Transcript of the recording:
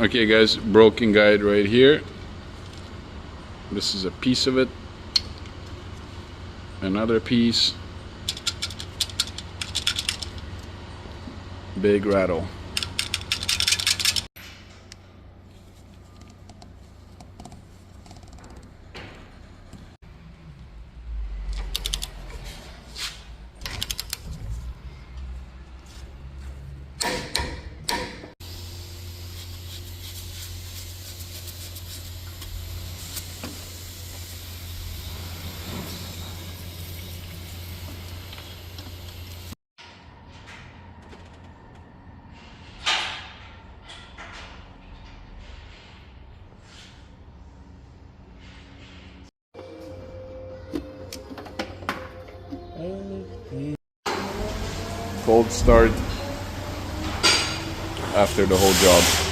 Okay guys, broken guide right here. This is a piece of it. Another piece. Big rattle. Cold start after the whole job.